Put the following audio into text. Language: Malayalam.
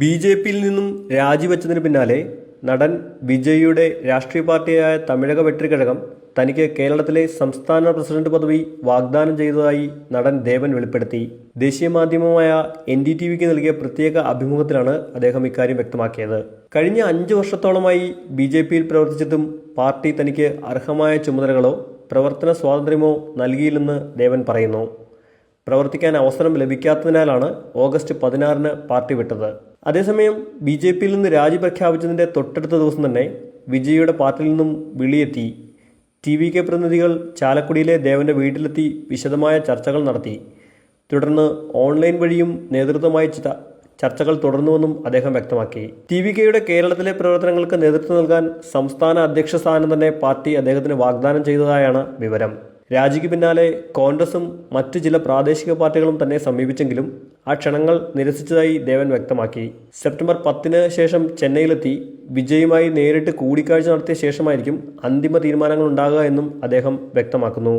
ബി.ജെ.പിയിൽ നിന്നും രാജിവെച്ചതിന് പിന്നാലെ നടൻ വിജയിയുടെ രാഷ്ട്രീയ പാർട്ടിയായ തമിഴക വെട്രിക്കഴകം തനിക്ക് കേരളത്തിലെ സംസ്ഥാന പ്രസിഡന്റ് പദവി വാഗ്ദാനം ചെയ്തതായി നടൻ ദേവൻ വെളിപ്പെടുത്തി. ദേശീയ മാധ്യമമായ NDTVക്ക് നൽകിയ പ്രത്യേക അഭിമുഖത്തിലാണ് അദ്ദേഹം ഇക്കാര്യം വ്യക്തമാക്കിയത്. കഴിഞ്ഞ 5 വർഷത്തോളമായി ബി.ജെ.പിയിൽ പ്രവർത്തിച്ചിട്ടും പാർട്ടി തനിക്ക് അർഹമായ ചുമതലകളോ പ്രവർത്തന സ്വാതന്ത്ര്യമോ നൽകിയില്ലെന്ന് ദേവൻ പറയുന്നു. പ്രവർത്തിക്കാൻ അവസരം ലഭിക്കാത്തതിനാലാണ് ഓഗസ്റ്റ് 16-ന് പാർട്ടി വിട്ടത്. അതേസമയം ബി.ജെ.പിയിൽ നിന്ന് രാജി പ്രഖ്യാപിച്ചതിൻ്റെ തൊട്ടടുത്ത ദിവസം തന്നെ വിജയിയുടെ പാർട്ടിയിൽ നിന്നും വിളിയെത്തി. TVK പ്രതിനിധികൾ ചാലക്കുടിയിലെ ദേവന്റെ വീട്ടിലെത്തി വിശദമായ ചർച്ചകൾ നടത്തി. തുടർന്ന് ഓൺലൈൻ വഴിയും നേതൃത്വമായി ചർച്ചകൾ തുടർന്നുവെന്നും അദ്ദേഹം വ്യക്തമാക്കി. TVKയുടെ കേരളത്തിലെ പ്രവർത്തനങ്ങൾക്ക് നേതൃത്വം നൽകാൻ സംസ്ഥാന അധ്യക്ഷ സ്ഥാനം തന്നെ പാർട്ടി അദ്ദേഹത്തിന് വാഗ്ദാനം ചെയ്തതായാണ് വിവരം. രാജിക്ക് പിന്നാലെ കോൺഗ്രസും മറ്റു ചില പ്രാദേശിക പാർട്ടികളും തന്നെ സമീപിച്ചെങ്കിലും ആ ക്ഷണങ്ങൾ നിരസിച്ചതായി ദേവൻ വ്യക്തമാക്കി. സെപ്റ്റംബർ 10-ന് ശേഷം ചെന്നൈയിലെത്തി വിജയുമായി നേരിട്ട് കൂടിക്കാഴ്ച നടത്തിയ ശേഷമായിരിക്കും അന്തിമ തീരുമാനങ്ങൾ ഉണ്ടാകുക എന്നും അദ്ദേഹം വ്യക്തമാക്കുന്നു.